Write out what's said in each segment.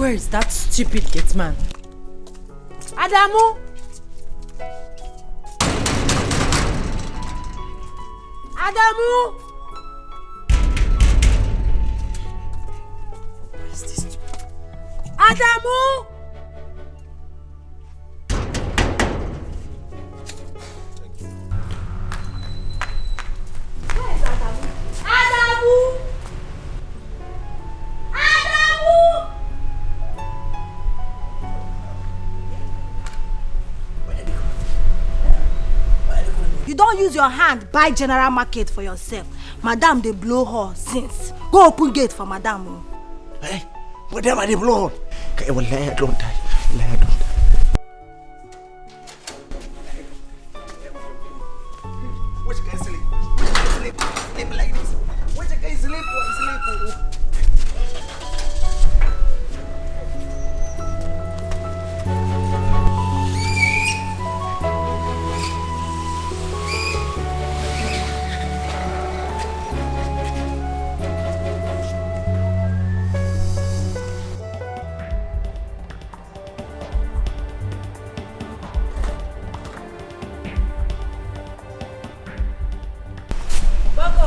Where is that stupid gate man? Adamu! Adamu! What is this? Adamu! Where is Adamu? Adamu! Adamu! You don't use your hand buy general market for yourself. Madam, they blow her since. Go open gate for Madam. Hey, Madam, they blow her. Okay, well, I don't die. I don't die. Which guy sleep? Sleep like this. Which guy sleep? Sleep.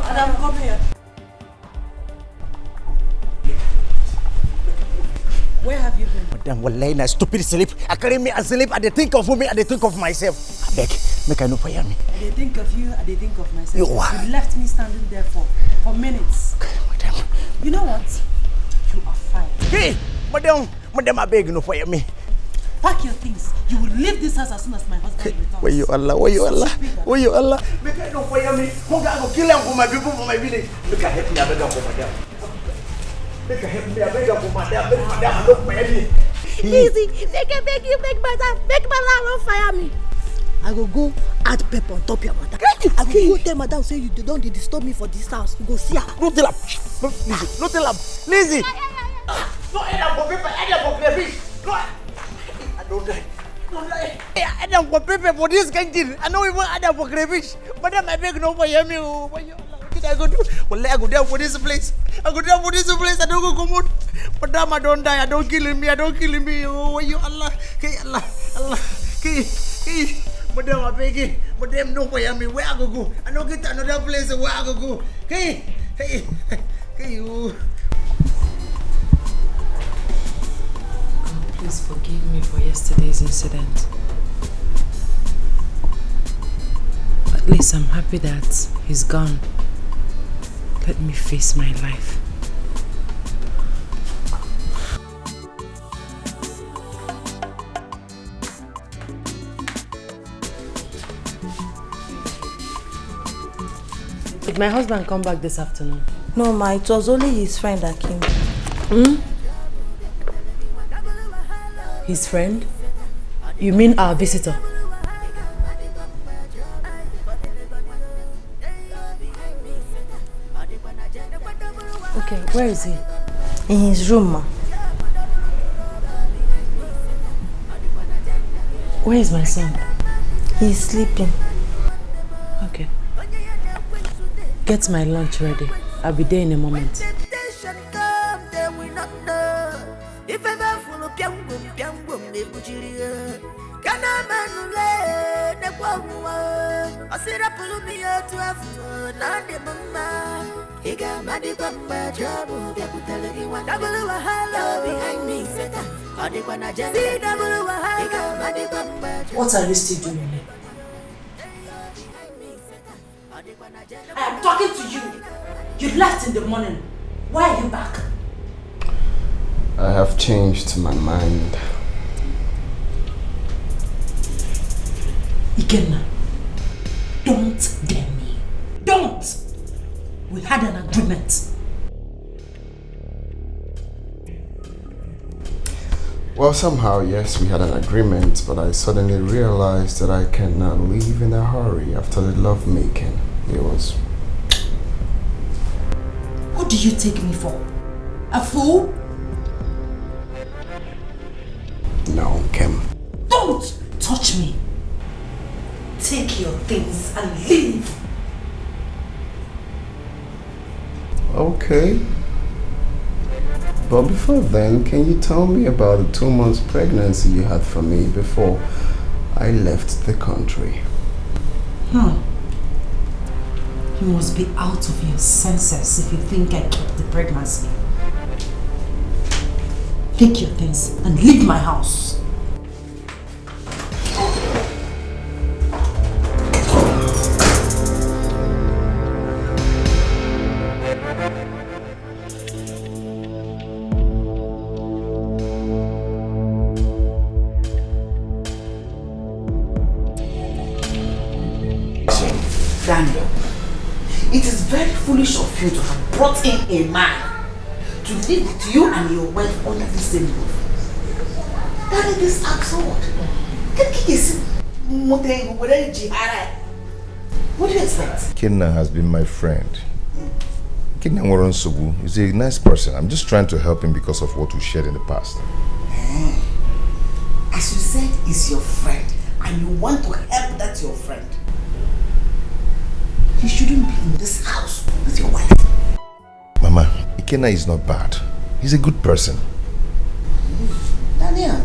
Adam, come here. Where have you been? Madam, wallahi na stupid sleep. I carry me and sleep. I dey think of me. I dey think of myself. I beg, make I no fire me. I dey think of you. I dey think of myself. You are. You left me standing there for minutes. Madam. You know what? You are fine. Hey, madam, I beg no fire me. Pack your things. You will leave this house as soon as my husband returns. Where you Allah? Make I no fire me. I go kill them for my people, for my village. Make I help me, I beg for madam. Make I help me, I beg for madam. Beg madam, don't fire me. Easy, make you make madam don't fire me. I go add pepper on top your madam. I go tell madam say you don't disturb me for this house. You go see her. No tell her. No tell her. Lizzie. No, I don't go pepper. I don't go crayfish. No. I don't die. I don't go pepper for this kind of thing. I know even I don't go crayfish. Madam, I beg no fire me. What did I go do? Well, I go down for this place. I don't go come out. Madam, I don't die. I don't kill me. Oh, you Allah. Okay, Allah. Hey. Madam, I beg you. Madam, no fire me. Where I go? I don't get another place where I go. Hey, you. Please forgive me for yesterday's incident. At least I'm happy that he's gone. Let me face my life. Did my husband come back this afternoon? No, ma, it was only his friend that came. His friend? You mean our visitor? Okay, where is he? In his room, ma. Where is my son? He's sleeping. Okay. Get my lunch ready. I'll be there in a moment. What are you still doing here? I am talking to you. You left in the morning. Why are you back? I have changed my mind. Ikenna, don't dare me. Don't! We had an agreement. Well, somehow, yes, we had an agreement, but I suddenly realized that I cannot leave in a hurry after the lovemaking. It was... What do you take me for? A fool? No, Kim. Don't touch me. Take your things and leave. Okay. But before then, can you tell me about the 2 months pregnancy you had for me before I left the country? You must be out of your senses if you think I kept the pregnancy. Take your things and leave my house. Daniel, it is very foolish of you to have brought in a man to live with you and your wife under the same roof. That is absurd. What do you expect? Kenna has been my friend. Kenna Waronsubu is a nice person. I'm just trying to help him because of what we shared in the past. As you said, he's your friend and you want to help that your friend. You shouldn't be in this house with your wife. Mama, Ikenna is not bad. He's a good person. Daniel,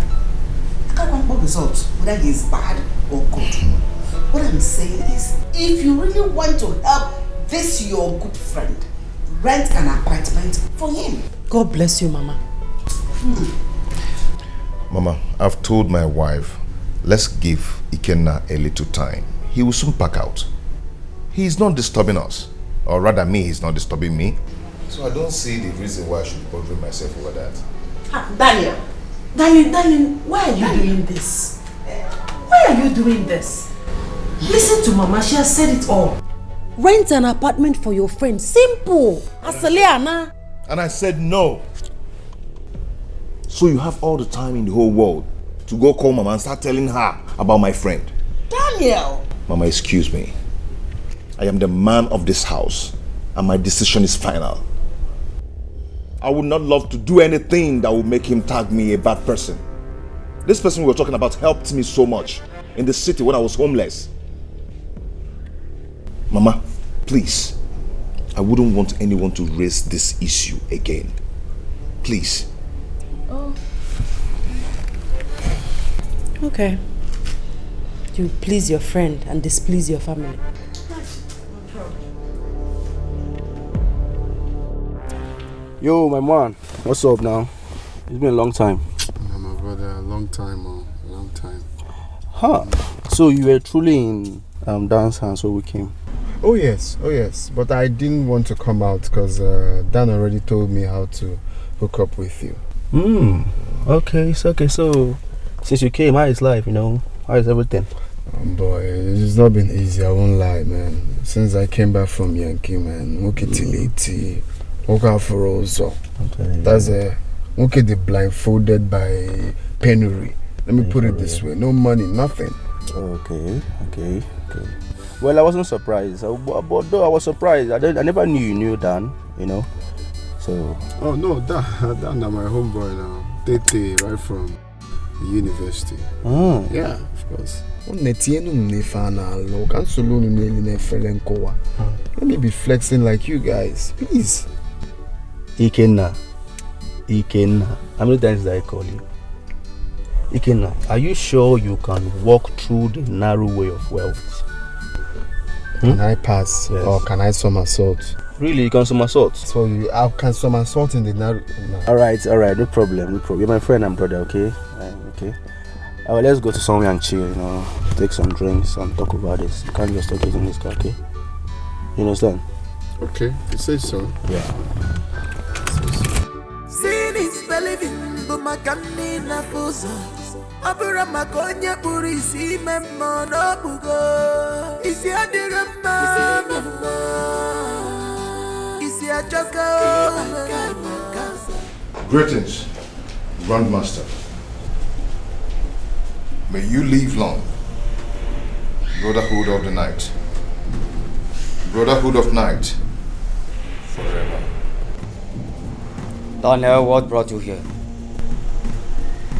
I can't want more results, whether he is bad or good. What I'm saying is, if you really want to help this your good friend, rent an apartment for him. God bless you, Mama. Mama, I've told my wife, let's give Ikenna a little time. He will soon pack out. He's not disturbing us. Or rather, he's not disturbing me. So I don't see the reason why I should be bothering myself over that. Daniel, why are you doing this? Why are you doing this? Listen to Mama, she has said it all. Rent an apartment for your friend. Simple. Asaleana. And I said no. So you have all the time in the whole world to go call Mama and start telling her about my friend. Daniel! Mama, excuse me. I am the man of this house and my decision is final. I would not love to do anything that would make him tag me a bad person. This person we were talking about helped me so much in the city when I was homeless. Mama, please, I wouldn't want anyone to raise this issue again. Please. Oh. Okay. You please your friend and displease your family. Yo, my man, what's up now? It's been a long time. No, my brother, a long time, a long time. Huh. So you were truly in dance and so we came. Oh yes, but I didn't want to come out because Dan already told me how to hook up with you. Okay, it's okay. So since you came, how is life, How is everything? Boy, it's not been easy, I won't lie, man. Since I came back from Yankee, man, Mukitiliti, Okaforozo. Okay. That's the blindfolded by penury. Let me put it this way, no money, nothing. Okay. Well, I wasn't surprised, but though I was surprised, I never knew you knew Dan, So. Oh no, Dan, my homeboy now. Tete, right from the university. Oh. Yeah, of course. Let me be flexing like you guys, please. Ikenna. How many times did I call you? Ikenna, are you sure you can walk through the narrow way of wealth? Can I pass or can I somersault? Really, you can somersault? So I can somersault in the narrow. No. Alright, no problem. You're my friend and brother, okay? Okay. Let's go to somewhere and chill, take some drinks and talk about this. You can't just talk it in this car, okay? You understand? Okay, you say so. Yeah. Seeing is believing, but my canina fuso. Abura makonya puri si memmo no bugo. Isi adirama, isi ajoka. Greetings, Grandmaster. May you live long. Brotherhood of the night. Brotherhood of night. Forever. Daniel, what brought you here?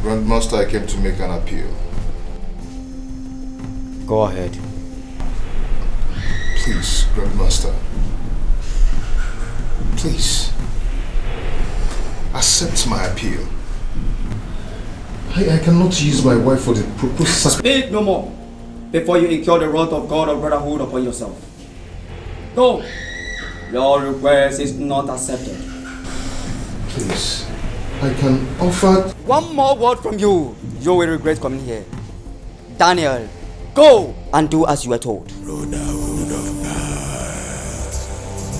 Grandmaster, I came to make an appeal. Go ahead. Please, Grandmaster. Please. accept my appeal. I cannot use my wife for the proposal. Speak no more before you incur the wrath of God or brotherhood upon yourself. Go. Your request is not accepted. Please, I can offer... One more word from you, you will regret coming here. Daniel, go and do as you were told. Brotherhood of night.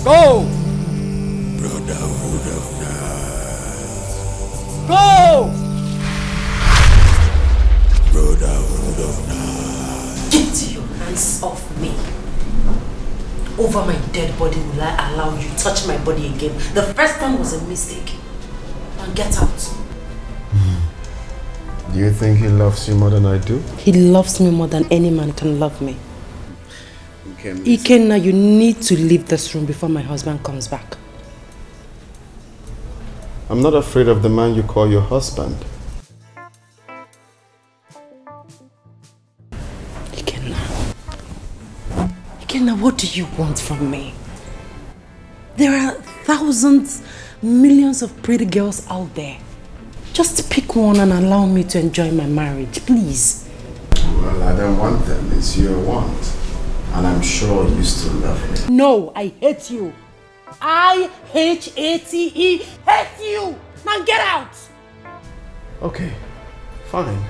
Go! Brotherhood of night. Go! Brotherhood of night. Get your hands off me. Over my dead body will I allow you to touch my body again. The first one was a mistake. Now get out. Do you think he loves you more than I do? He loves me more than any man can love me. Ikenna, you need to leave this room before my husband comes back. I'm not afraid of the man you call your husband. Ikenna, what do you want from me? There are thousands, millions of pretty girls out there. Just pick one and allow me to enjoy my marriage, please. Well, I don't want them. It's your want. And I'm sure you still love me. No, I hate you. I-H-A-T-E, hate you. Now get out. Okay, fine.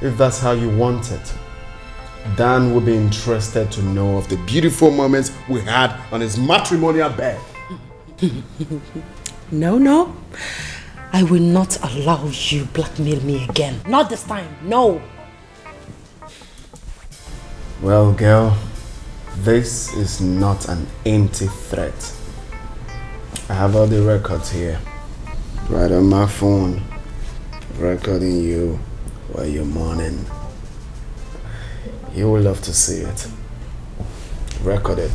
If that's how you want it. Dan will be interested to know of the beautiful moments we had on his matrimonial bed. No. I will not allow you blackmail me again. Not this time, no. Well, girl, this is not an empty threat. I have all the records here. Right on my phone. Recording you while you're mourning. You will love to see it. Recorded.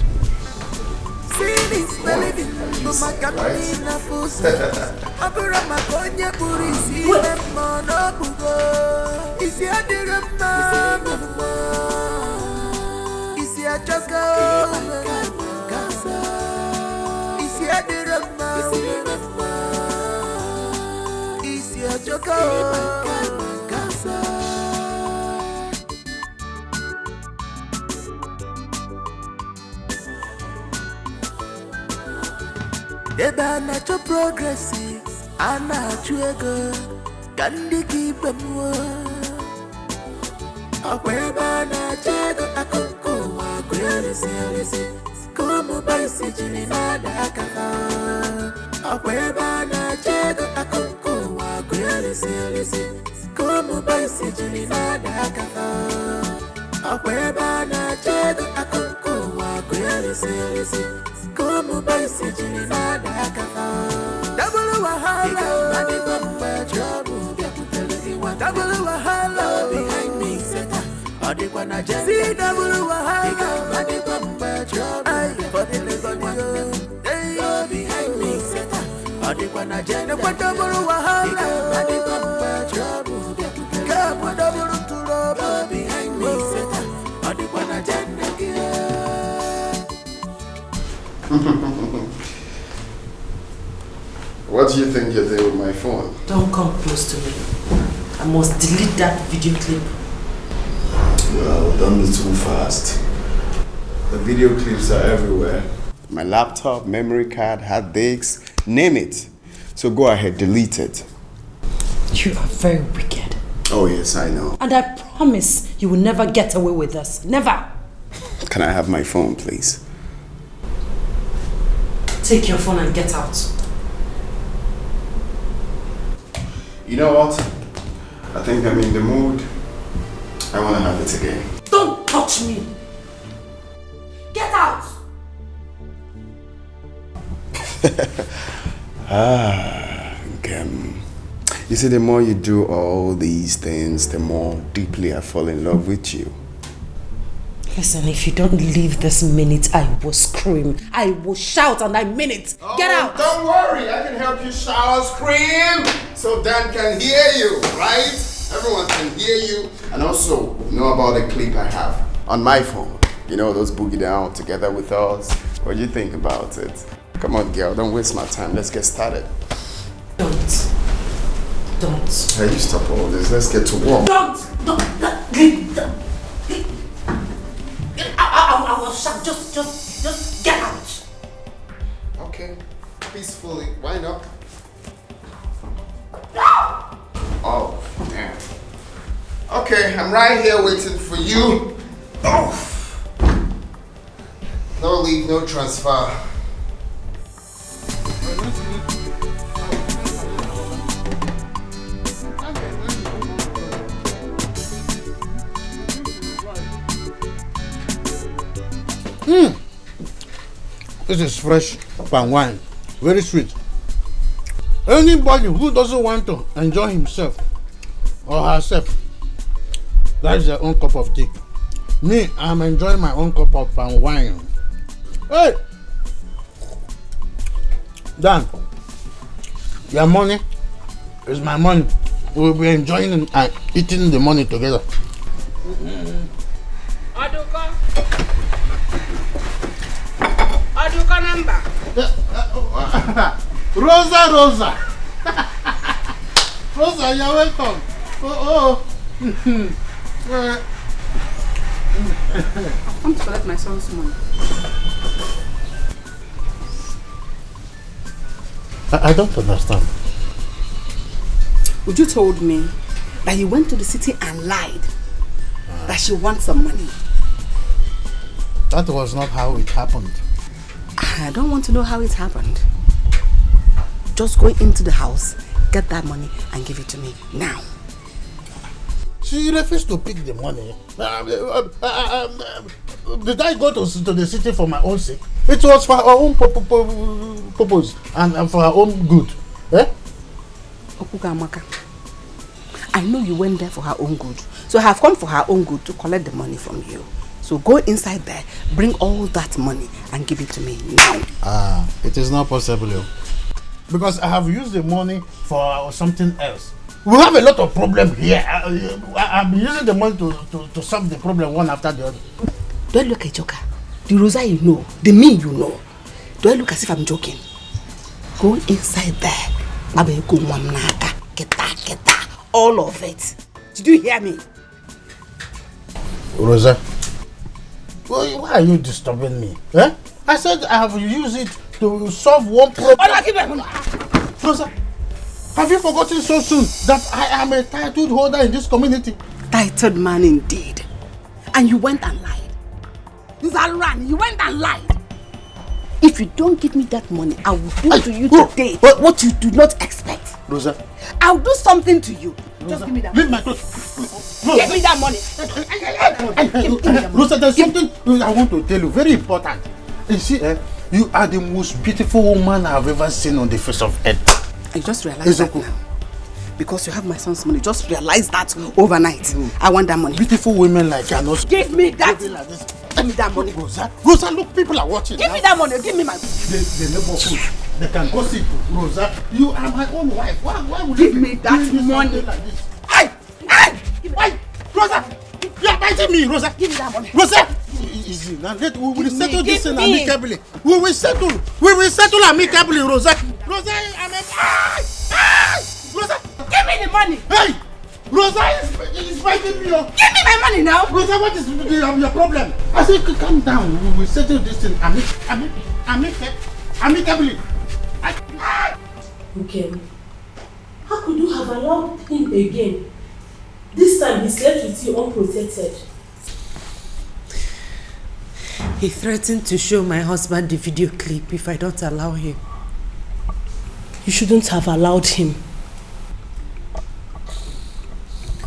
Eba na cho progressive, ana chuego, kandi kipe mwa. Akweba na chego akunku wa kwelisi, como baisi jini nada akafa. Akweba na chego akunku wa kwelisi, como baisi jini nada akafa. Akweba na chego akunku wa kwelisi. Como baisi jini nada akafa. Double wahala, madi bamba trouble. Double wahala behind me, seta. Adikwa na jenda. See double wahala, madi bamba trouble. For the little one, hey, behind me, seta. Adikwa na jenda. Kwa double wahala, madi bamba trouble. Kapo double trouble behind me, seta. Adikwa na jenda. What do you think you're doing with my phone? Don't come close to me. I must delete that video clip. Well, don't be too fast. The video clips are everywhere. My laptop, memory card, hard disks, name it. So go ahead, delete it. You are very wicked. Oh yes, I know. And I promise you will never get away with this. Never. Can I have my phone, please? Take your phone and get out. You know what? I think I'm in the mood. I want to have it again. Don't touch me! Get out! You see, the more you do all these things, the more deeply I fall in love with you. Listen, if you don't leave this minute, I will scream. I will shout and I mean it. Get out! Don't worry, I can help you shout or scream so Dan can hear you, right? Everyone can hear you. And also, know about the clip I have on my phone. You know, those boogie down together with us. What do you think about it? Come on, girl, don't waste my time. Let's get started. Don't. Hey, you stop all this. Let's get to work. Don't. I will shout. Just get out. Okay. Peacefully. Why not? Oh, damn. Okay, I'm right here waiting for you. Oh. No leave, no transfer. This is fresh palm wine. Very sweet. Anybody who doesn't want to enjoy himself or herself, that's their own cup of tea. Me, I'm enjoying my own cup of palm wine. Hey! Dan, your money is my money. We'll be enjoying and eating the money together. Aduka number. Rosa. Rosa, you're welcome. Come to collect my son's money. I don't understand. Would you told me that you went to the city and lied that she wants some money? That was not how it happened. I don't want to know how it happened. Just go into the house, get that money and give it to me now. She refused to pick the money. Did I go to the city for my own sake? It was for her own purpose and for her own good. Eh? Okugamaka, I know you went there for her own good. So I have come for her own good to collect the money from you. So go inside there, bring all that money and give it to me now. It is not possible. Because I have used the money for something else. We have a lot of problems here. I'm using the money to solve the problem one after the other. Do I look like a joker? The Rosa you know, the me you know. Do I look as if I'm joking? Go inside there. Get all of it. Did you hear me? Rosa, why are you disturbing me? Eh? I said I have used it to solve one problem. Rosa, have you forgotten so soon that I am a title holder in this community? Titled man indeed. And you went and lied. Zaran, you went and lied. If you don't give me that money, I will do to you today what you do not expect. Rosa, I'll do something to you. Rosa, just give me that money. My give me that money. Rosa, there's something I want to tell you, very important. You see, you are the most beautiful woman I've ever seen on the face of earth. I just realized that now. Because you have my son's money, just realize that overnight. I want that money. Beautiful women like you are not. Give me that. Give me that money. Rosa, look, people are watching. Give me that money. Give me my. The neighborhood, they can gossip. Rosa, you are my own wife. Why would you give me that money? Like this? Hey, Rosa, you are biting me, Rosa. Give me that money. Rosa, easy. Now we will settle this in amicably. We will settle amicably, Rosa. Rosa, I'm a. Rosa, give me the money. Hey, Rosa is fighting me. Give me my money now. Rosa, what is your problem? I said, calm down. We will settle this in amicably. Okay. How could you have allowed him again? This time he slept with you unprotected. He threatened to show my husband the video clip if I don't allow him. You shouldn't have allowed him.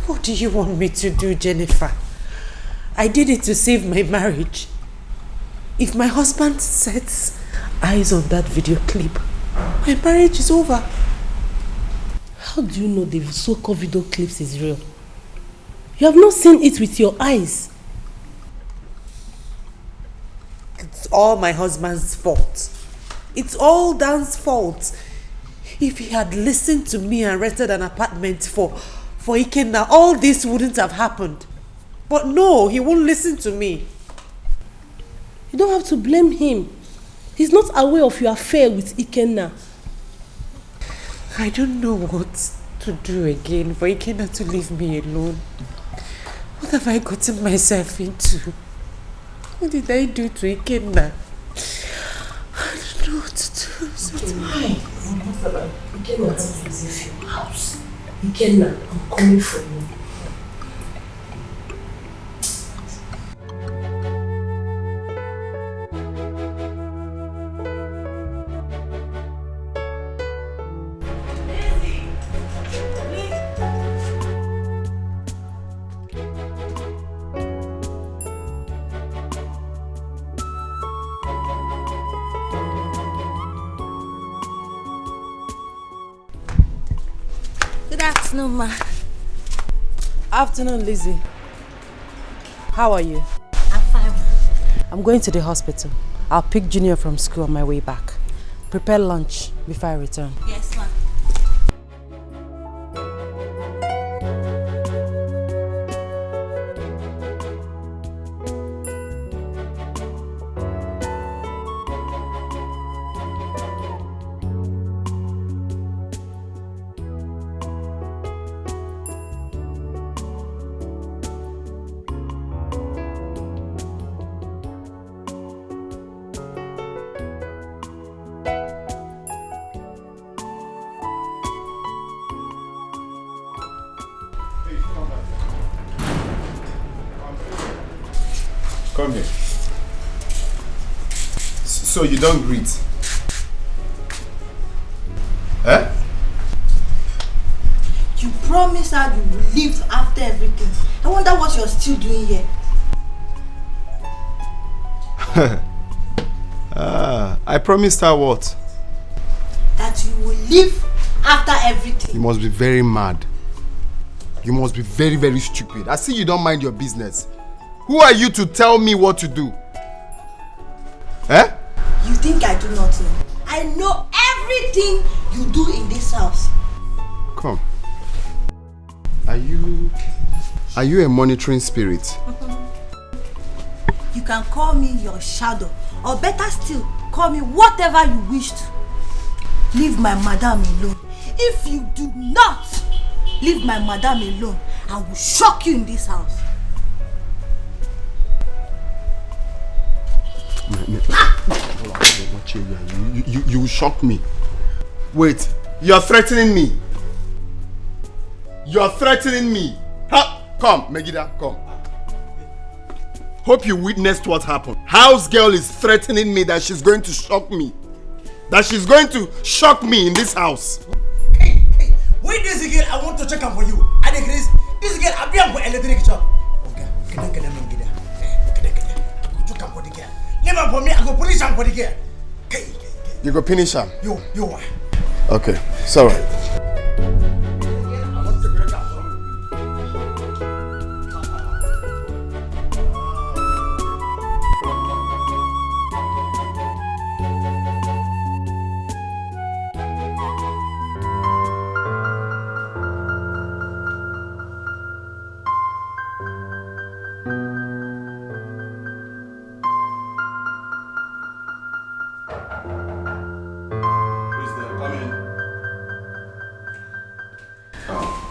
What do you want me to do, Jennifer? I did it to save my marriage. If my husband sets eyes on that video clip, my marriage is over. How do you know the so-called video clips is real? You have not seen it with your eyes. It's all my husband's fault. It's all Dan's fault. If he had listened to me and rented an apartment for Ikenna, all this wouldn't have happened. But no, he won't listen to me. You don't have to blame him. He's not aware of your affair with Ikenna. I don't know what to do again for Ikenna to leave me alone? What have I gotten myself into? What did I do to Ikenna? I don't know what to do. Why? Ikenna is in your house. Ikenna, I'm coming for you. Good afternoon, ma. Afternoon, Lizzie. How are you? I'm fine, ma. I'm going to the hospital. I'll pick Junior from school on my way back. Prepare lunch before I return. Yes, ma. Come here. So you don't greet? Eh? You promised that you will leave after everything. I wonder what you're still doing here. I promised her what? That you will leave after everything. You must be very mad. You must be very, very stupid. I see you don't mind your business. Who are you to tell me what to do? Eh? You think I do not know? I know everything you do in this house. Come. Are you a monitoring spirit? You can call me your shadow, or better still, call me whatever you wish to. Leave my madam alone. If you do not leave my madam alone, I will shock you in this house. You shock me. Wait, you're threatening me. You're threatening me. Ha! Come, Megida, come. Hope you witnessed what happened. House girl is threatening me that she's going to shock me. That she's going to shock me in this house. Hey, wait this girl, I want to check up for you. I think this girl, I'll be for electric shop. Okay, check up for the girl. Never for me, I go police am for the girl. You go punish her? You are. Okay, it's alright.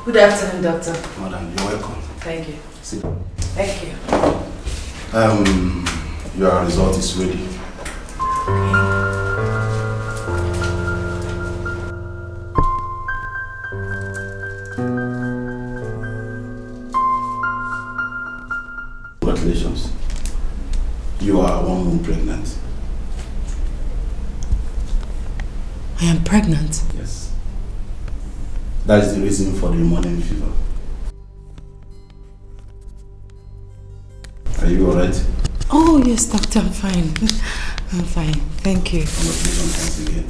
Good afternoon, doctor. Madam, you're welcome. Thank you. Sit. Thank you. Your result is ready. Congratulations. You are 1 month pregnant. I am pregnant? Yes. That is the reason for the morning fever. Are you alright? Oh yes, doctor, I'm fine. I'm fine. Thank you. Congratulations once again.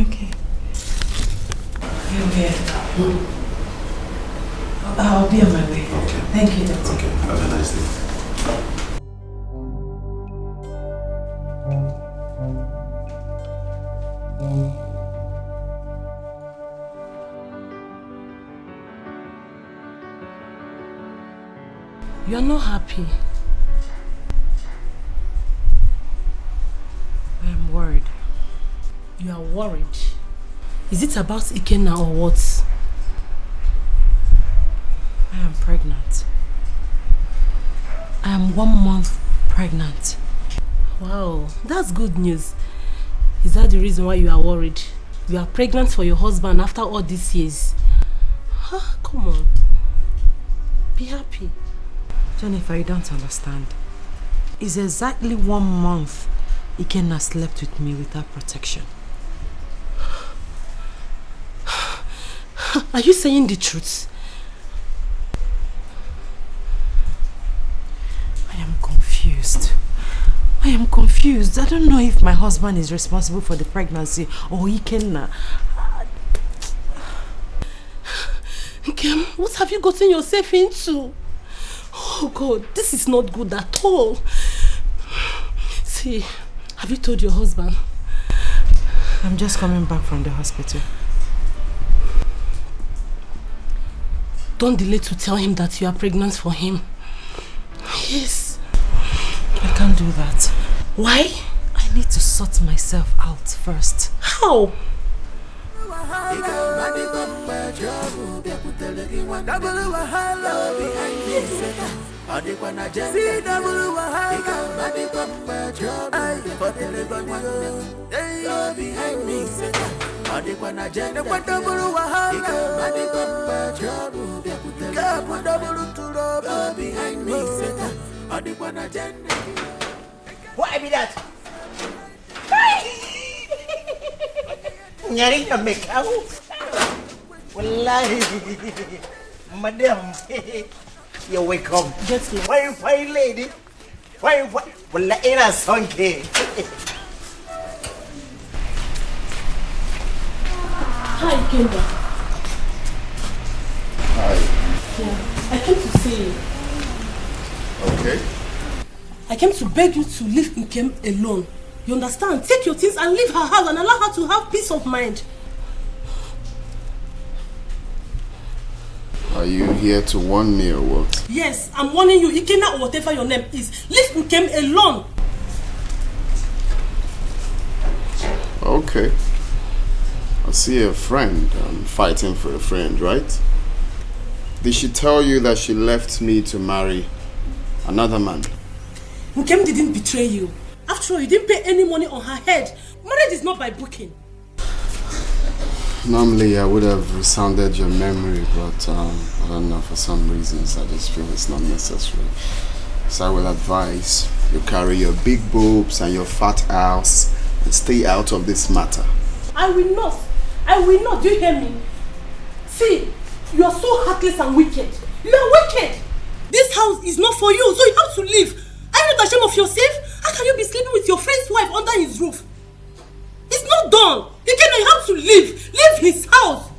Okay. You're here. I'll be on my way. Okay. Thank you, doctor. Okay, have a nice day. You are not happy. I am worried. You are worried. Is it about Ikenna or what? pregnant. I am 1 month pregnant. Wow, that's good news. Is that the reason why you are worried? You are pregnant for your husband after all these years. Huh? Come on. Be happy. Jennifer, you don't understand. It's exactly 1 month Ikenna slept with me without protection. Are you saying the truth? I am confused. I don't know if my husband is responsible for the pregnancy or Ikenna. Nkem, what have you gotten yourself into? Oh God, this is not good at all. See, have you told your husband? I'm just coming back from the hospital. Don't delay to tell him that you are pregnant for him. Yes. I can't do that. Why? I need to sort myself out first. How? What be that? Nyari na make out. Wallahi. Madam. You're welcome. Just like Why fine lady? Why wallahi ina son ke. Hi, Kenda. Hi. Yeah, I came to see you. Okay. I came to beg you to leave Nkem alone. You understand? Take your things and leave her house and allow her to have peace of mind. Are you here to warn me or what? Yes, I'm warning you, Ikenna or whatever your name is. Leave Nkem alone. Okay. I see a friend. I'm fighting for a friend, right? Did she tell you that she left me to marry another man? Nkem didn't betray you. After all, you didn't pay any money on her head. Marriage is not by booking. Normally, I would have resounded your memory, but I don't know, for some reasons, I just feel it's not necessary. So I will advise you carry your big boobs and your fat ass and stay out of this matter. I will not. I will not. Do you hear me? See, you are so heartless and wicked. You are wicked. This house is not for you, so you have to leave. Are you not ashamed of yourself? How can you be sleeping with your friend's wife under his roof? It's not done. You have to leave. Leave his house.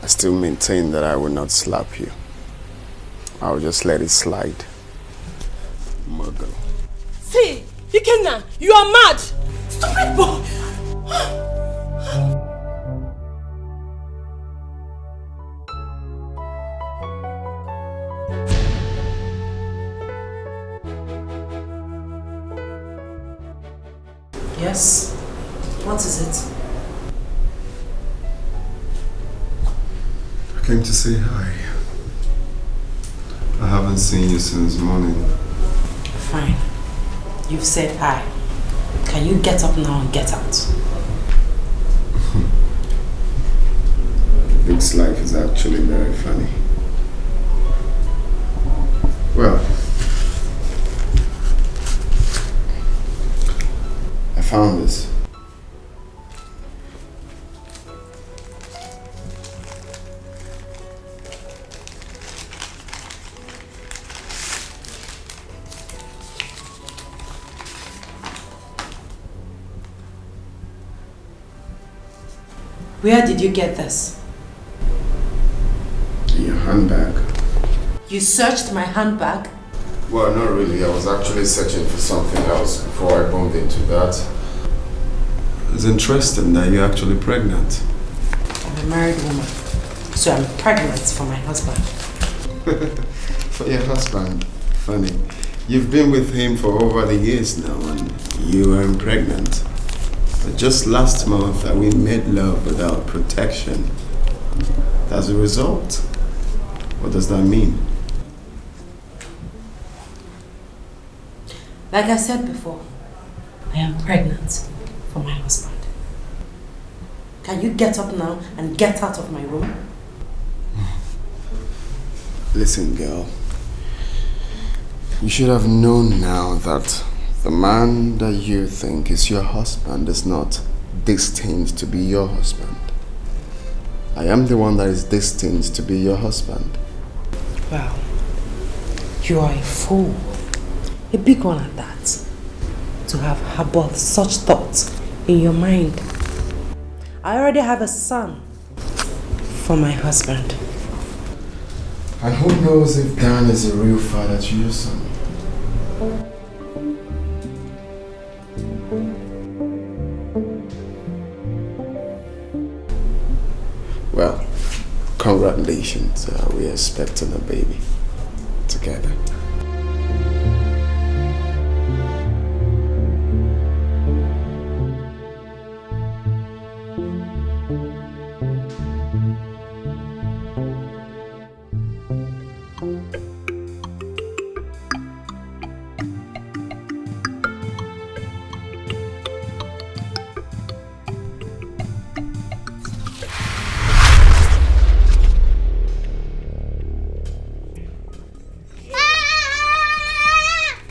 I still maintain that I will not slap you. I will just let it slide. Muggle. See, Ikenna, you are mad. Stupid boy. Yes? What is it? I came to say hi. I haven't seen you since morning. Fine. You've said hi. Can you get up now and get out? This life is actually very funny. Well, I found this. Where did you get this? In your handbag. You searched my handbag? Well, not really. I was actually searching for something else before I bumped into that. It's interesting that you're actually pregnant. I'm a married woman, so I'm pregnant for my husband. For your husband? Funny. You've been with him for over the years now and you are pregnant. But just last month we made love without protection. As a result, what does that mean? Like I said before, I am pregnant for my husband. Can you get up now and get out of my room? Listen, girl. You should have known now that the man that you think is your husband is not destined to be your husband. I am the one that is destined to be your husband. Wow. You are a fool. A big one at that. To have harbored such thoughts in your mind. I already have a son for my husband. And who knows if Dan is a real father to your son? Well, congratulations. We're expecting a baby together.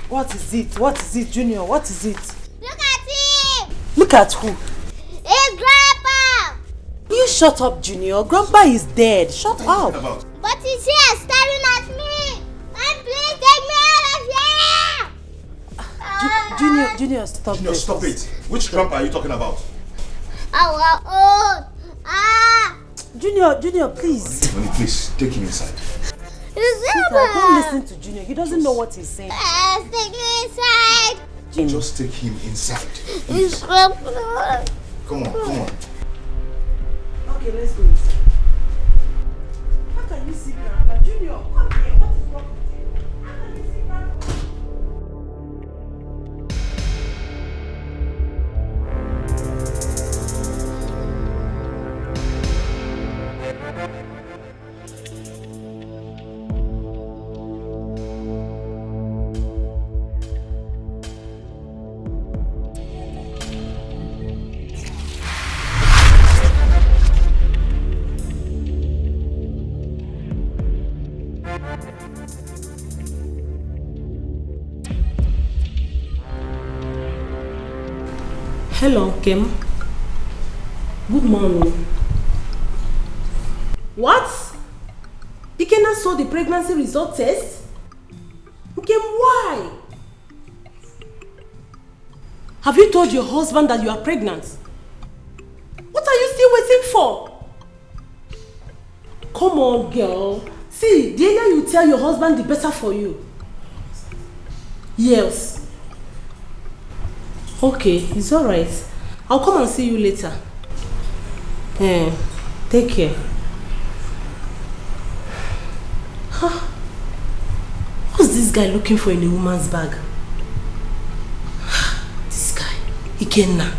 What is it? What is it, Junior? What is it? Look at him! Look at who? It's Grandpa! You shut up, Junior. Grandpa is dead. Shut up. But he's here staring at me! And please take me out of here! Junior, stop Junior, this. stop it. Which grandpa are you talking about? Our own! Junior, please. Honey, please, take him inside. Don't listen to Junior. He doesn't know what he's saying. Take me inside! Just take him inside. It's Grandpa. Come on. Okay, let's go inside. How can you see Grandpa? Junior, come here. What is wrong with you? How can you see Grandpa? Hello, Kim. Good morning. What? Ikenna saw the pregnancy result test? Kim, why? Have you told your husband that you are pregnant? What are you still waiting for? Come on, girl. See, the earlier you tell your husband, the better for you. Yes. Okay, it's alright. I'll come and see you later. Take care. Huh? What's this guy looking for in a woman's bag? This guy, Ikenna.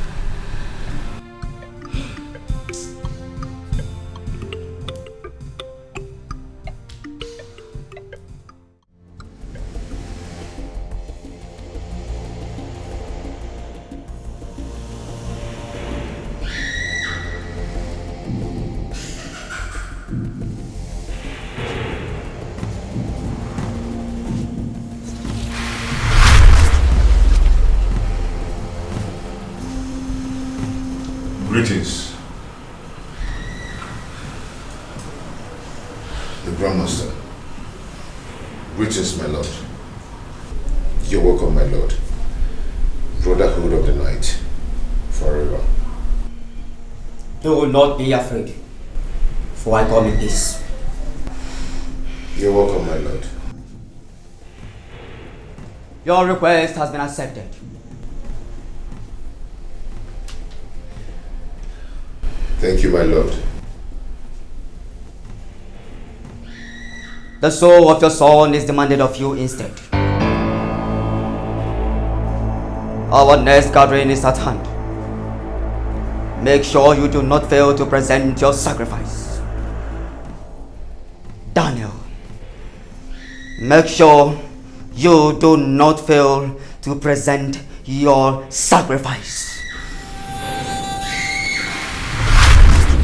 Greetings. The Grandmaster. Greetings, my lord. You're welcome, my lord. Brotherhood of the night. Forever. Do not be afraid, for I come in peace. You're welcome, my lord. Your request has been accepted. Thank you, my lord. The soul of your son is demanded of you instead. Our next gathering is at hand. make sure you do not fail to present your sacrifice. Daniel, make sure you do not fail to present your sacrifice.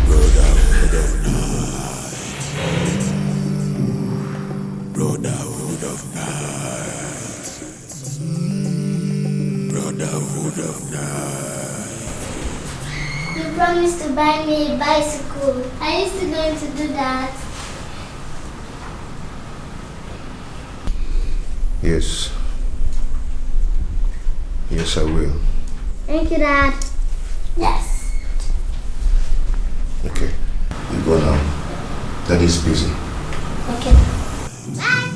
Brotherhood of night. Brotherhood of night. You promised to buy me a bicycle. Are you still going to do that? Yes. Yes, I will. Thank you, Dad. Yes. Okay. You go now. Daddy's busy. Okay. Bye.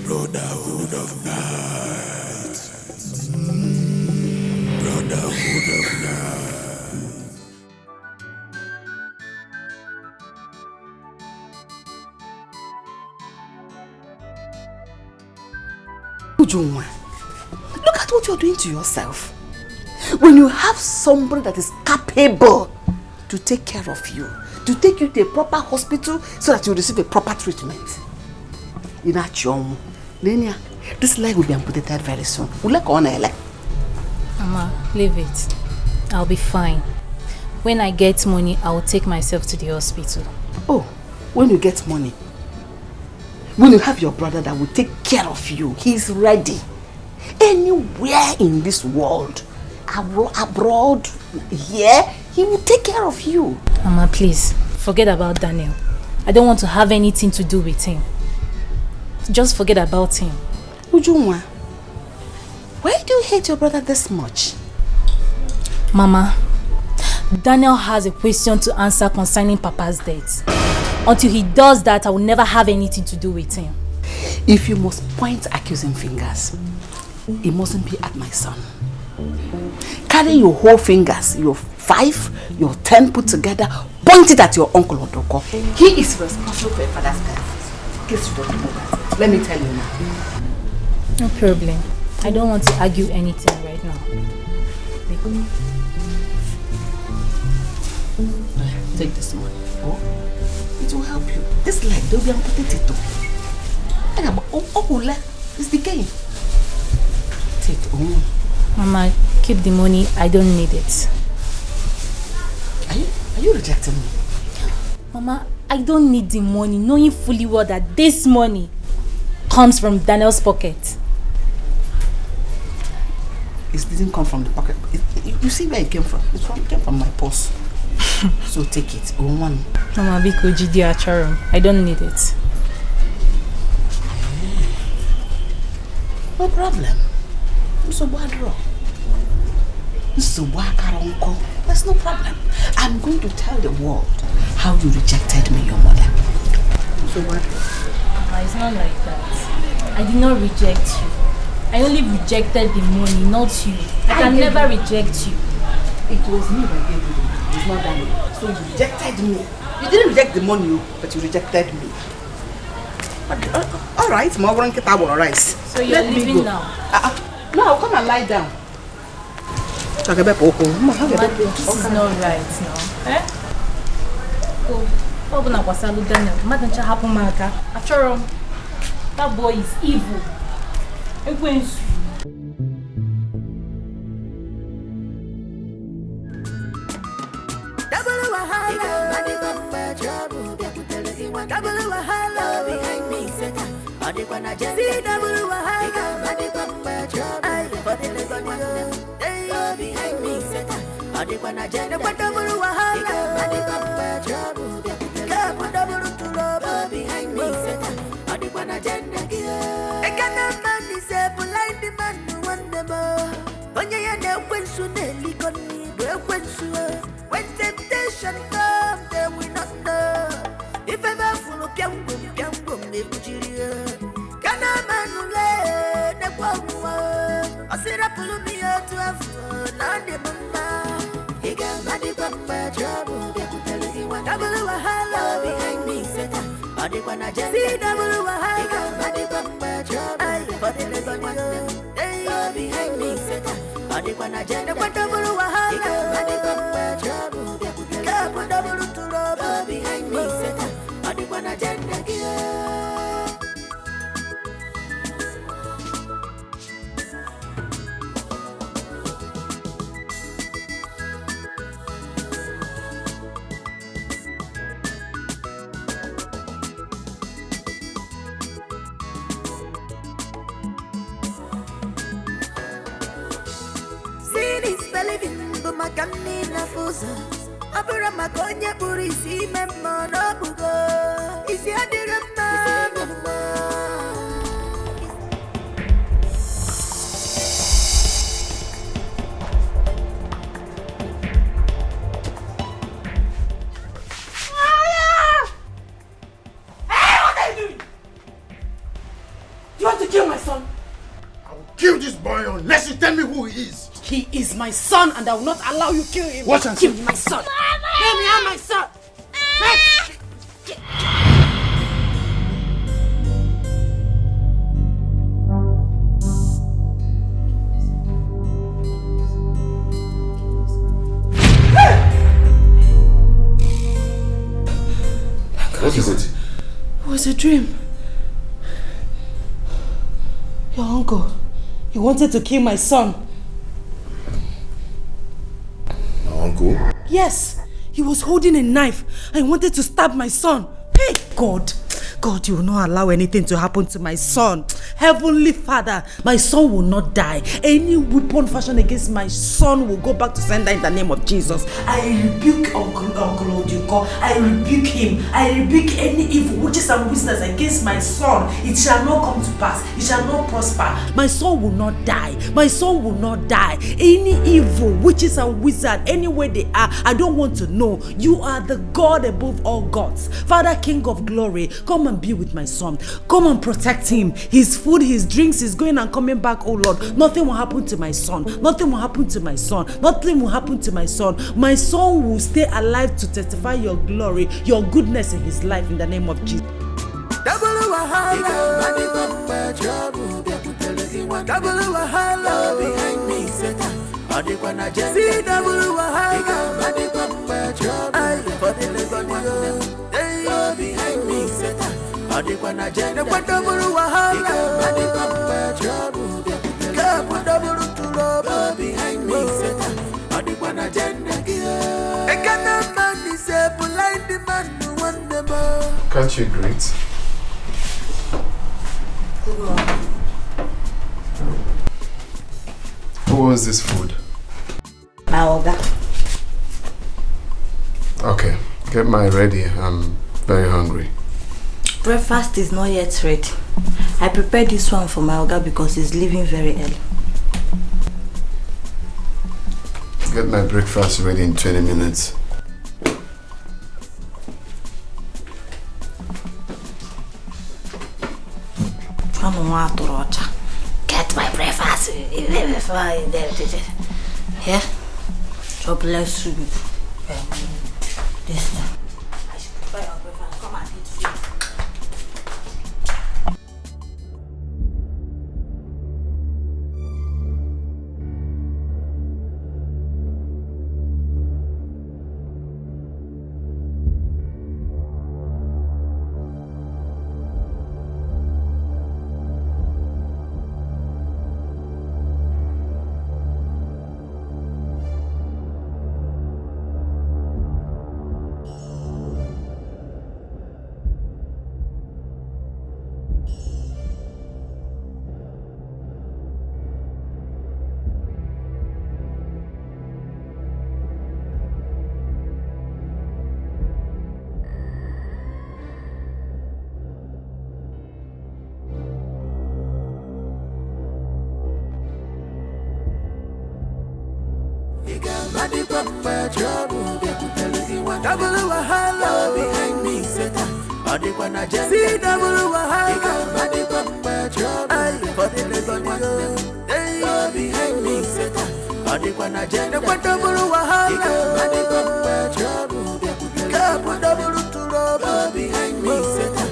Brotherhood of night. Brotherhood of night. Ujunwa, look at what you're doing to yourself. When you have somebody that is capable to take care of you, to take you to a proper hospital so that you receive a proper treatment. In a chom, Lenia, this leg will be amputated very soon. Mama, leave it. I'll be fine. When I get money, I will take myself to the hospital. Oh, when you get money, when you have your brother that will take care of you, he's ready. Anywhere in this world, abroad, here, he will take care of you. Mama, please, forget about Daniel. I don't want to have anything to do with him. Just forget about him. Ujunwa, why do you hate your brother this much? Mama, Daniel has a question to answer concerning Papa's death. Until he does that, I will never have anything to do with him. If you must point accusing fingers, it mustn't be at my son. Carry your whole fingers, your 5, your 10 put together, point it at your uncle Odoko. He is responsible for your father's death. In case you don't know that. Let me tell you now. No problem. I don't want to argue anything right now. Take this money. Oh, it will help you. This leg, they'll be amputated too. It's the game. Take it. Oh. Mama, keep the money. I don't need it. Are you rejecting me? Mama, I don't need the money, knowing fully well that this money comes from Daniel's pocket. It didn't come from the pocket. You see where it came from? It came from my purse. So take it. Mama, Biko Jidi Acharum. I don't need it. No problem. That's no problem. I'm going to tell the world how you rejected me, your mother. So what? It's not like that. I did not reject you. I only rejected the money, not you. I can never reject you. It was me that gave you the money. It's not Daniel. So you rejected me. You didn't reject the money, but you rejected me. Alright, rice. So you're leaving now? No, I'll come and lie down. This is not right now. Eh? Oh, that boy is evil. When temptation comes, then we not know. If ever full of young can a man the woman? I said, I pull me out to have fun. Not the mama. He got money from my trouble. Double hello behind me, set up. I did when I just see double he got money from my trouble. I put it on behind me, set up. I did when I just double makanina fusa. Abura makonya burisi memma no bugo. Isi adira mama. You want to kill my son? I will kill this boy unless you tell me who he is. He is my son and I will not allow you to kill him. Watch and kill see. my son. Let me have my son. What is it? It was a dream. Your uncle, he wanted to kill my son. My uncle? Yes, he was holding a knife and he wanted to stab my son. Hey, God, you will not allow anything to happen to my son. Heavenly Father, my son will not die. Any weapon fashioned against my son will go back to sender in the name of Jesus. I rebuke Uncle Oduko. I rebuke him. I rebuke any evil witches and wizards against my son. It shall not come to pass. It shall not prosper. My son will not die. My son will not die. Any evil witches and wizards, anywhere they are, I don't want to know. You are the God above all gods. Father, King of glory, come and be with my son. Come and protect him. His food, his drinks, is going and coming back, oh Lord. Nothing will happen to my son. Nothing will happen to my son. Nothing will happen to my son. My son will stay alive to testify your glory, your goodness in his life in the name of Jesus. Double wahala behind me, Satan. See double wahala for the behind me, Satan. The double wahala behind me, Satan. Can't you greet? Good morning. Who was this food? My Oga. Okay, get mine ready. I'm very hungry. Breakfast is not yet ready. I prepared this one for my Oga because he's leaving very early. Get my breakfast ready in 20 minutes. Get my breakfast. Here? God bless you. This time. I should prepare your breakfast. Come and eat food. Double wahala behind me, Satan. See double wahala for the behind me, Satan. The double wahala behind me, Satan.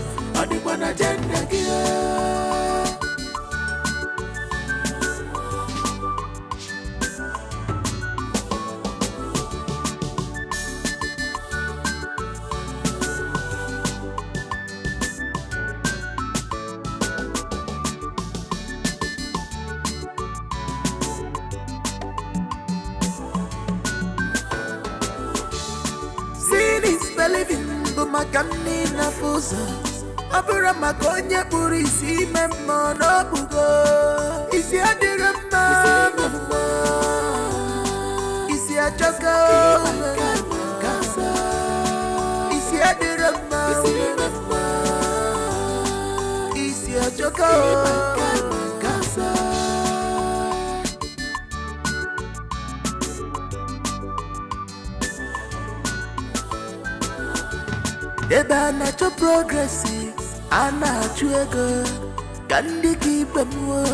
Makanina fusa abura makonya burisi memma no bugo isi adira mama isi Eba na cho progressive, ana chuego, kandi kipenwo.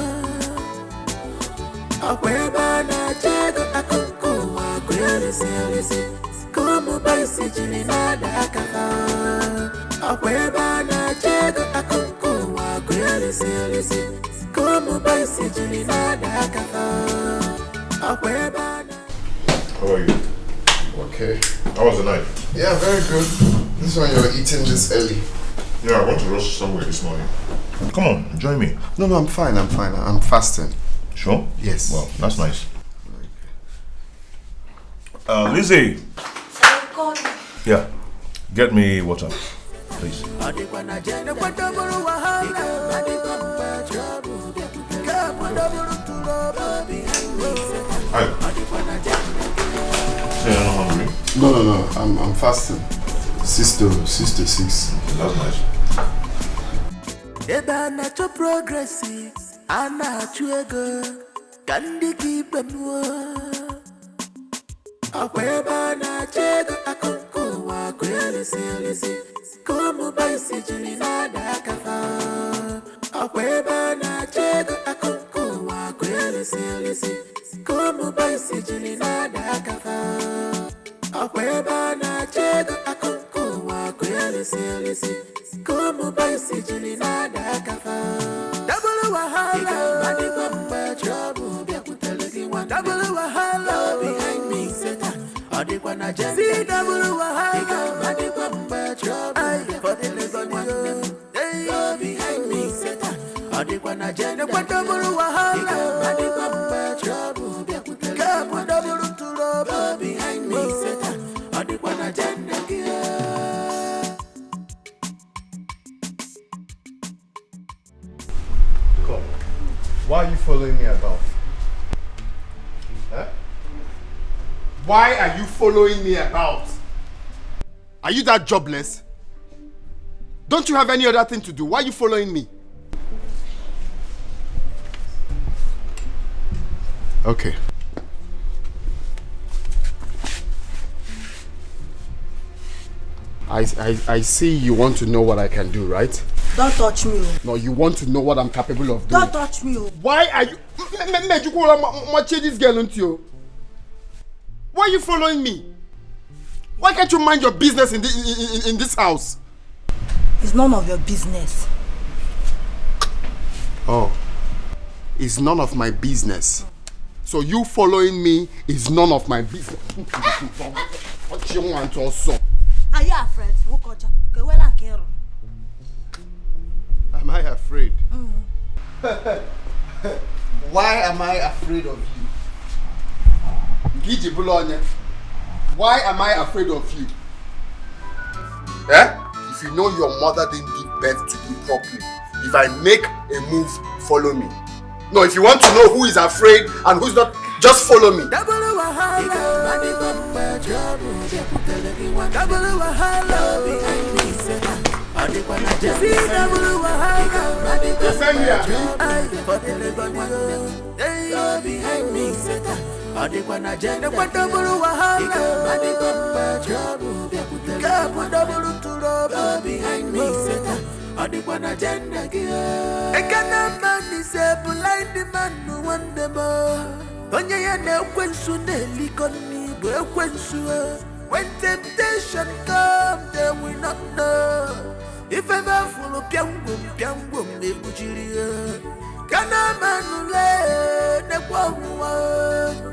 Akweba na chego akuku wa kwelisi, como baisi jini nada akafa. Akweba na chego akuku wa kwelisi, como baisi jini nada akafa. Akweba na. How are you? Okay. How was the night? Yeah, very good. This one you're eating this early. Yeah, I want to rush somewhere this morning. Come on, join me. No, I'm fine. I'm fasting. Sure? Yes. Well, that's nice. Lizzie. Yeah, get me water, please. Hi. You're not hungry? No. I'm fasting. 6 to 6. That's nice. Eba na cho progressive, ana chuego, kandi kipenwo. Akweba na chego akuku wa kwelisi, como baisi jini nada akafa. Akweba na chego akuku wa kwelisi, como baisi jini nada akafa. Akweba na chego akuku wa kwelisi, como baisi jini nada akafa. Double wahala, madi kwamba trouble, bia kutelegi one. Double wahala, behind me Satan. Adikwa na jam. See double wahala, madi kwamba trouble, for the legon one. Behind me Satan. Adikwa na jam. Double wahala, madi kwamba trouble, bia kutelegi one. Double trouble, behind me Satan. Adikwa na jam. Why are you following me about? Huh? Why are you following me about? Are you that jobless? Don't you have any other thing to do? Why are you following me? Okay. I see you want to know what I can do, right? Don't touch me. No, you want to know what I'm capable of doing. Don't touch me. Why are you... What this girl into you? Why are you following me? Why can't you mind your business in this house? It's none of your business. Oh. It's none of my business. So you following me is none of my business. What you want also? Are you afraid? Am I afraid? Why am I afraid of you? Why am I afraid of you? Eh? If you know your mother didn't give birth to you properly, if I make a move, follow me. No, if you want to know who is afraid and who's not, just follow me. When temptation comes, they will not know. If ever full of piangum, they bujiria. Kana manule, ne kwawa.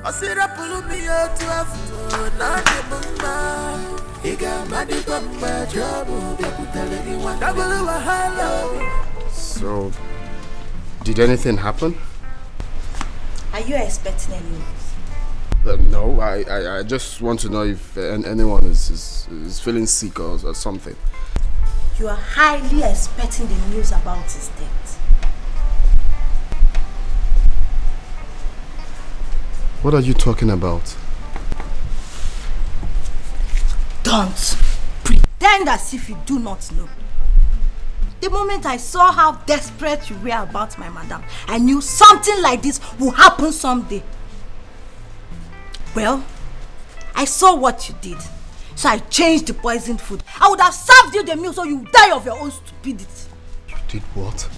Asira pulumia to after, not the mama. Iga madi pamba trouble, they could tell anyone. Double wahala. So, did anything happen? Are you expecting any news? No, I just want to know if anyone is feeling sick or something. You are highly expecting the news about his death. What are you talking about? Don't pretend as if you do not know. The moment I saw how desperate you were about my madam, I knew something like this will happen someday. Well, I saw what you did, so I changed the poisoned food. I would have served you the meal so you die of your own stupidity. You did what?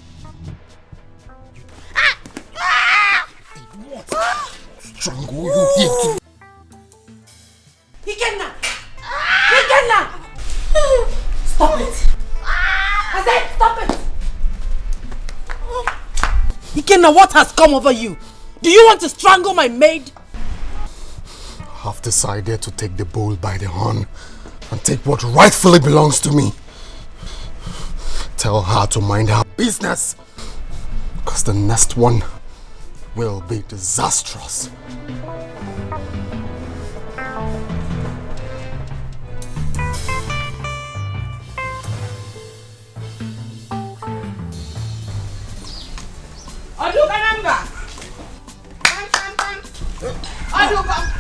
Strangle you here. Ikenna! Ikenna! Stop it! I said stop it! Ikenna, what has come over you? Do you want to strangle my maid? I've decided to take the bull by the horn and take what rightfully belongs to me. Tell her to mind her business, because the next one will be disastrous.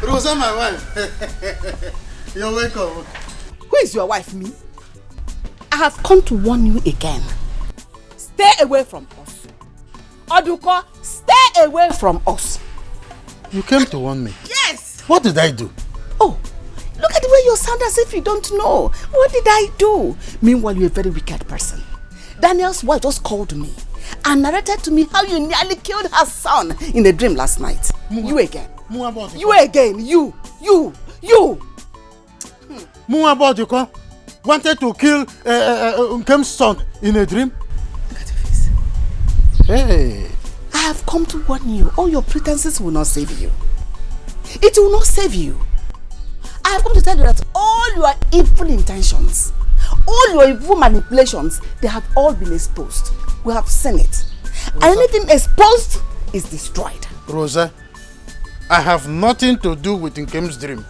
Rosa, my wife. You're welcome. Who is your wife, me? I have come to warn you again. Stay away from us. Oduko, stay away from us. You came to warn me? Yes. What did I do? Oh, look at the way you sound as if you don't know. What did I do? Meanwhile, you're a very wicked person. Daniel's wife just called me and narrated to me how you nearly killed her son in a dream last night. You again. You again. You. Muaboduko wanted to kill Nkem's son in a dream? Look at your face. Hey. I have come to warn you. All your pretenses will not save you. It will not save you. I have come to tell you that all your evil intentions, all your evil manipulations, they have all been exposed. We have seen it. Rosa. Anything exposed is destroyed. Rosa, I have nothing to do with Nkem's dream.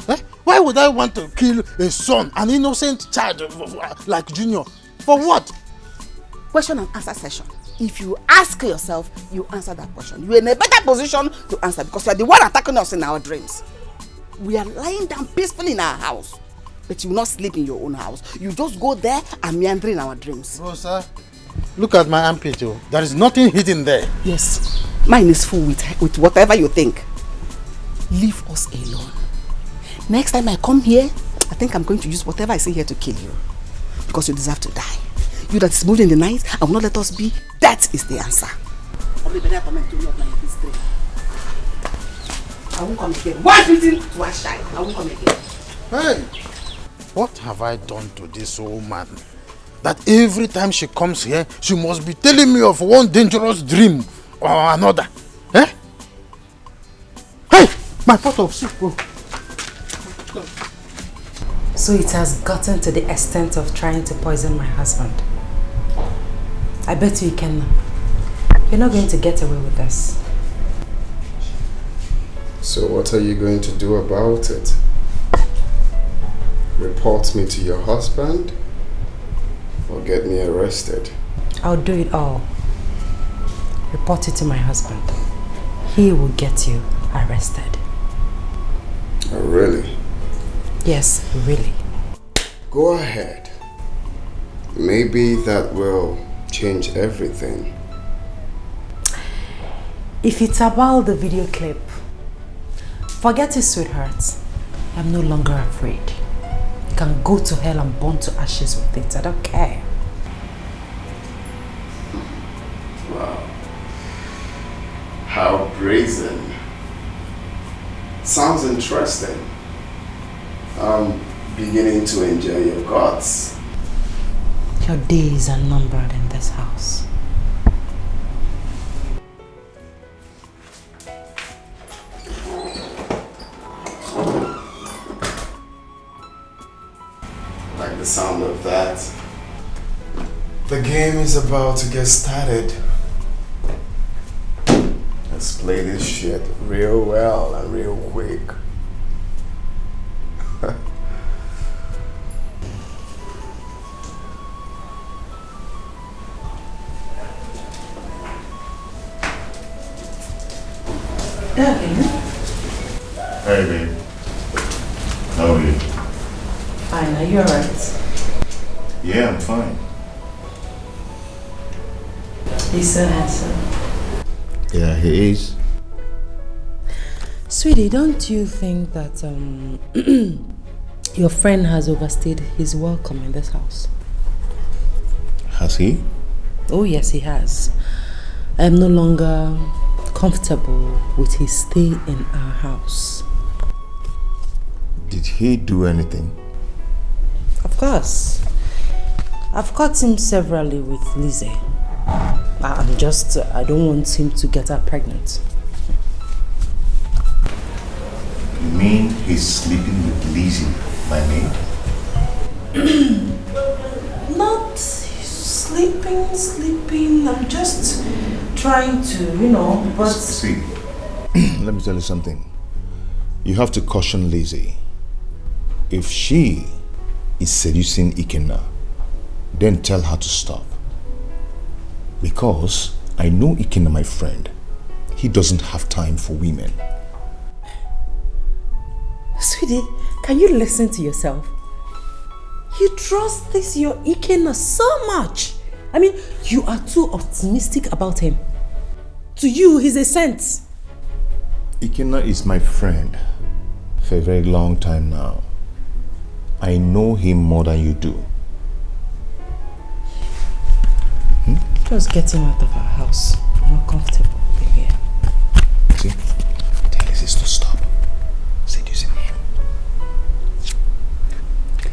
Eh? Why would I want to kill a son, an innocent child like Junior? For what? Question and answer session. If you ask yourself, you answer that question. You're in a better position to answer because you're the one attacking us in our dreams. We are lying down peacefully in our house, but you will not sleep in your own house. You just go there and meander in our dreams. Rosa, look at my armpit. There is nothing hidden there. Yes, mine is full with whatever you think. Leave us alone. Next time I come here, I think I'm going to use whatever I say here to kill you. Because you deserve to die. You that is moving in the night and will not let us be, that is the answer. I won't come again. One beating, one shy. I won't come again. Hey, what have I done to this old man? That every time she comes here, she must be telling me of one dangerous dream or another. Eh? Hey, my pot of soup, bro. So it has gotten to the extent of trying to poison my husband. I bet you can. You're not going to get away with this. So what are you going to do about it? Report me to your husband or get me arrested? I'll do it all. Report it to my husband. He will get you arrested. Oh, really? Yes, really. Go ahead. Maybe that will change everything. If it's about the video clip, forget it, sweetheart. I'm no longer afraid. You can go to hell and burn to ashes with it. I don't care. Wow. How brazen. Sounds interesting. I'm beginning to enjoy your guts. Your days are numbered in this house. Like the sound of that. The game is about to get started. Let's play this shit real well and real quick. Hey babe, how are you? Are you alright? Yeah, I'm fine. He's so handsome. Yeah, he is. Sweetie, don't you think that your friend has overstayed his welcome in this house? Has he? Oh yes, he has. I am no longer comfortable with his stay in our house. Did he do anything? Of course. I've caught him severally with Lizzie. I don't want him to get her pregnant. You mean he's sleeping with Lizzie, my maid? Not sleeping. I'm just trying to, but... See, let me tell you something. You have to caution Lizzie. If she is seducing Ikenna, then tell her to stop. Because I know Ikenna, my friend. He doesn't have time for women. Sweetie, can you listen to yourself? You trust this your Ikenna so much. I mean, you are too optimistic about him. To you, he's a saint. Ikenna is my friend for a very long time now. I know him more than you do. Just get him out of our house. I'm not comfortable in here. See? Tell Lizzie to stop seducing him.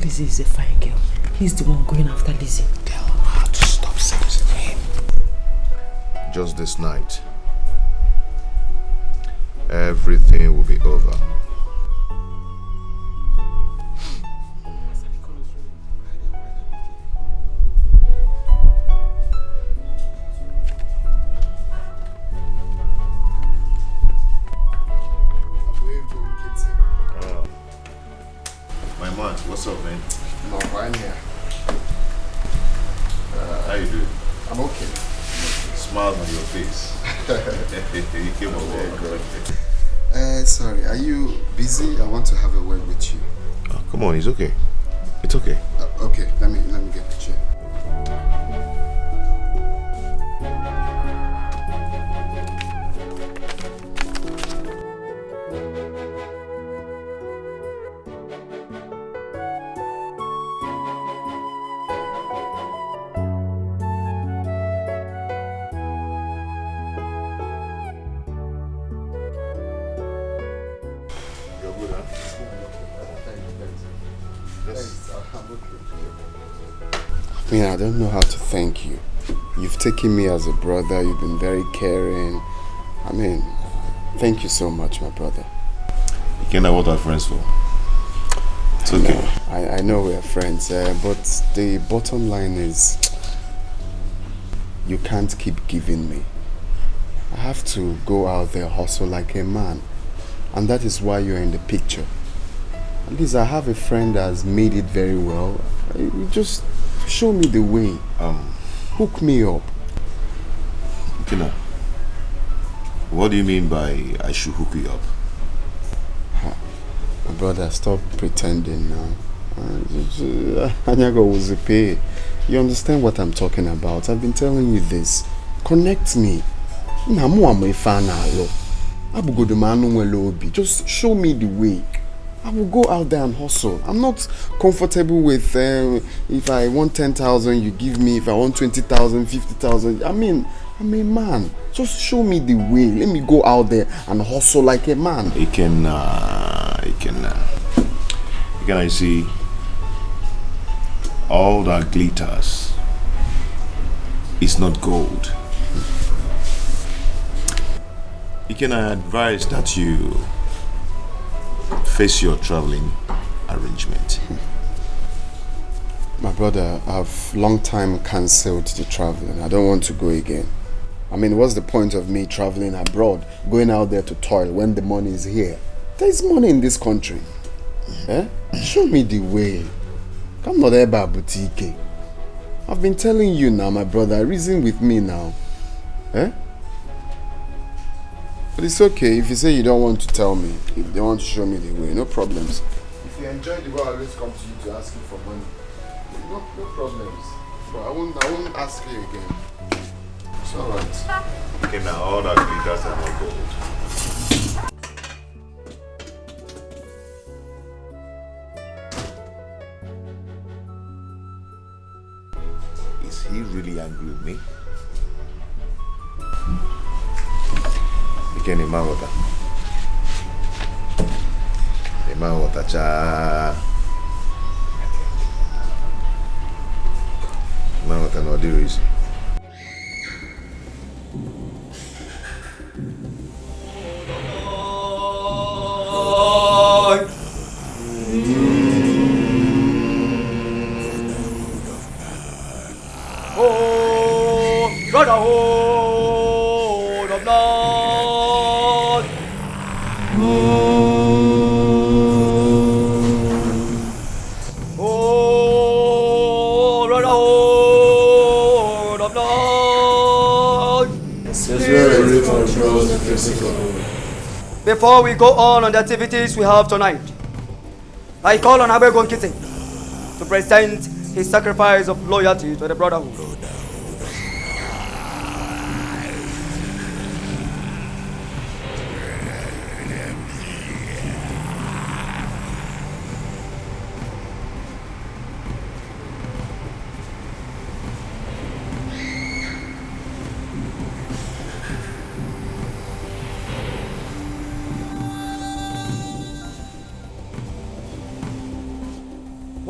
Lizzie is a fine girl. He's the one going after Lizzie. Tell her to stop seducing him. Just this night, everything will be over. What's up, man? No, fine here. How you doing? I'm okay. Smiles on your face. You came over. Sorry, are you busy? I want to have a word with you. Oh, come on, it's okay. It's okay. Okay, let me get the chair. I mean, I don't know how to thank you. You've taken me as a brother. You've been very caring. I mean, thank you so much, my brother. You can't know what our friends for. It's okay. I know we're friends, but the bottom line is you can't keep giving me. I have to go out there, hustle like a man. And that is why you're in the picture. At least I have a friend that has made it very well. You just show me the way. Hook me up. Ikenna, what do you mean by I should hook you up? My brother, stop pretending now. You understand what I'm talking about? I've been telling you this. Connect me. Just show me the way. I will go out there and hustle. I'm not comfortable with if I want 10,000, you give me. If I want 20,000, 50,000. I mean, I'm a man. Just show me the way. Let me go out there and hustle like a man. I see all that glitters is not gold. I advise that you face your traveling arrangement. My brother, I've long time cancelled the traveling. I don't want to go again. I mean, what's the point of me traveling abroad, going out there to toil when the money is here? There's money in this country. Show me the way. Come not there about Dikeh. I've been telling you now, my brother. Reason with me now. But it's okay if you say you don't want to tell me. If they want to show me the way, no problems. you enjoy the way I always come to you to ask you for money, no problems. But I won't ask you again. It's alright. Okay, now all that glitters are not gold. Is he really angry with me? Again, Imawata. Imawata cha. Imawata no do easy. Brotherhood of blood. Oh, brotherhood of blood. The spirit controls the physical. Before we go on the activities we have tonight, I call on Abegon Kitten to present his sacrifice of loyalty to the Brotherhood.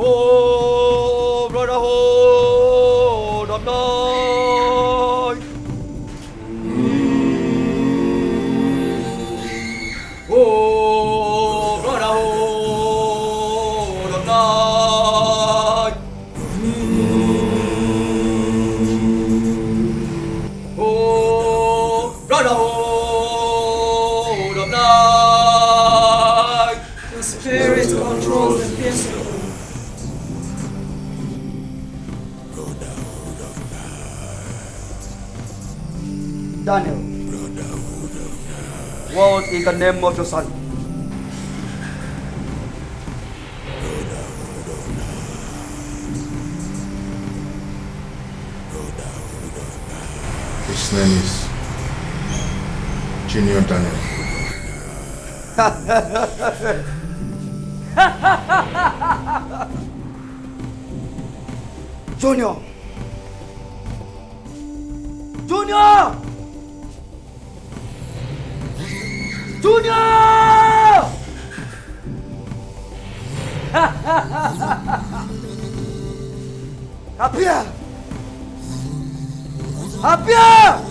Oh, brotherhood of night. Oh, brotherhood of night. Oh, brotherhood of night. The spirit controls the physical. Daniel, what is the name of your son? His name is Junior Daniel. Junior! Junior! Junior! Appear! Appear!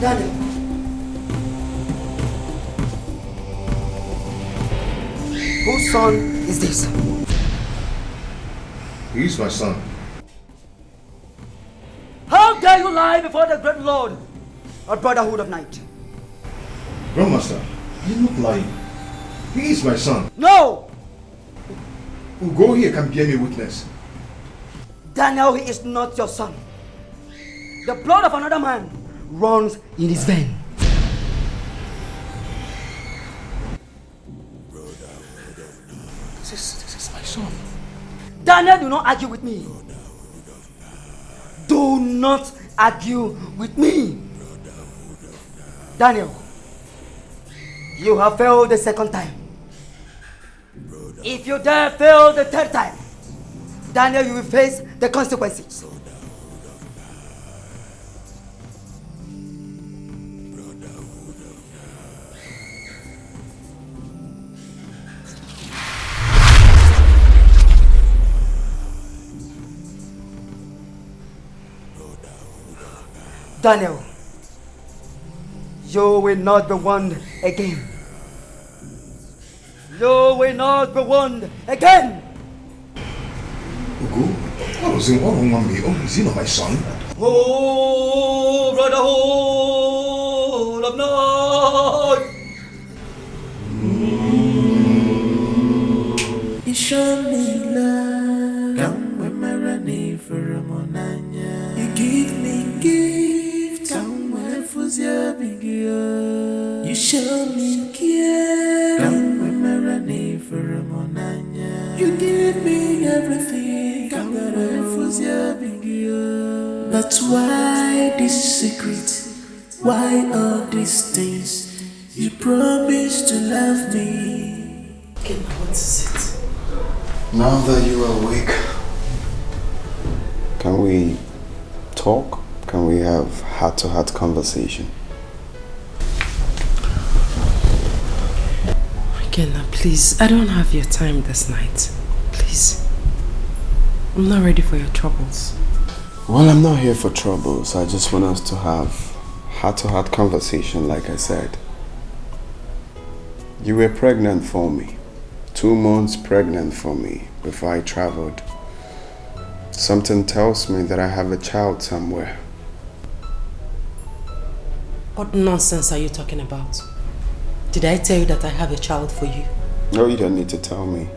Daniel. Whose son is this? He's my son. How dare you lie before the great Lord, or Brotherhood of Night? Grandmaster, you're not lying. He is my son. No! Ugo here can bear me witness. Daniel, he is not your son. The blood of another man runs in his vein. This is my son. Daniel, do not argue with me. Do not argue with me. Daniel, you have failed the second time. If you dare fail the third time, Daniel, you will face the consequences. Daniel, You will not be warned again. You will not be warned again. Ugo, what was in wrong with me? Oh, is he not my son? Oh, brotherhood of night. You show me love. Come with my running for a monanya. You give me gift. Come with a fuzia big. You show me care. Come with my running for a monanya. You give me everything. Come with a fuzia big. But why this secret? Why all these things? You promised to love me. Okay, now what is it? Now that you are awake, can we talk? Can we have heart-to-heart conversation? Again, now please, I don't have your time this night. Please. I'm not ready for your troubles. Well, I'm not here for troubles. I just want us to have heart-to-heart conversation, like I said. You were pregnant for me. 2 months pregnant for me before I traveled. Something tells me that I have a child somewhere. What nonsense are you talking about? Did I tell you that I have a child for you? No, you don't need to tell me.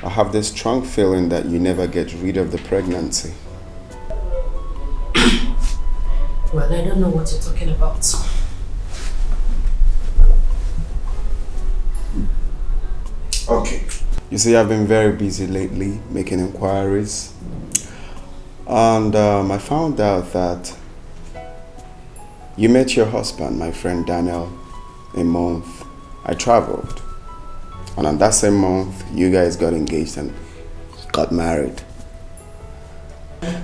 I have this strong feeling that you never get rid of the pregnancy. Well, I don't know what you're talking about. Okay. You see, I've been very busy lately making inquiries. And I found out that you met your husband, my friend Daniel, a month I traveled. And on that same month, you guys got engaged and got married.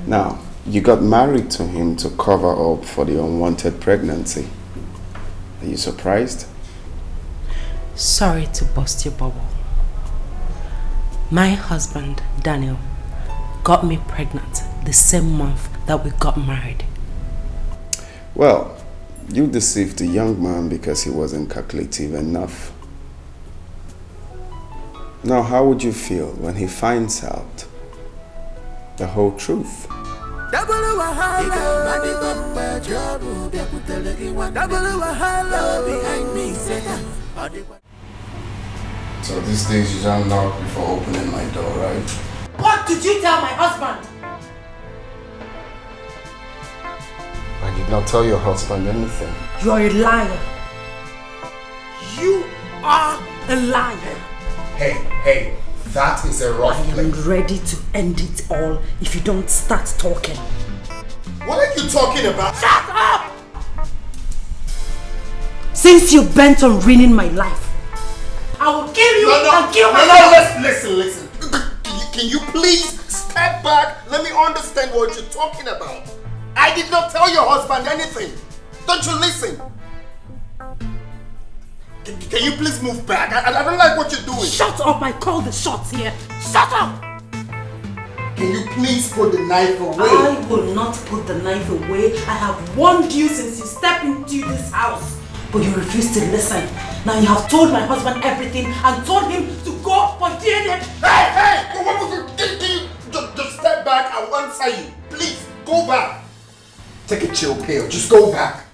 Now, you got married to him to cover up for the unwanted pregnancy. Are you surprised? Sorry to bust your bubble. My husband, Daniel, got me pregnant the same month that we got married. Well, you deceived the young man because he wasn't calculative enough. Now, how would you feel when he finds out the whole truth? So these days you don't knock before opening my door, right? What did you tell my husband? I did not tell your husband anything. You're a liar. You are a liar. Hey, that is a rough play. I'm ready to end it all if you don't start talking. What are you talking about? Shut up! Since you're bent on ruining my life, I will kill you and kill myself. No, listen. Can you please step back? Let me understand what you're talking about. I did not tell your husband anything. Don't you listen? Can you please move back? I don't like what you're doing. Shut up, I call the shots here. Shut up! Can you please put the knife away? I will not put the knife away. I have warned you since you stepped into this house. But you refuse to listen. Now you have told my husband everything and told him to go for DNA. Hey! Can you just step back? I will answer you. Please, go back. Take a chill pill. Just go back.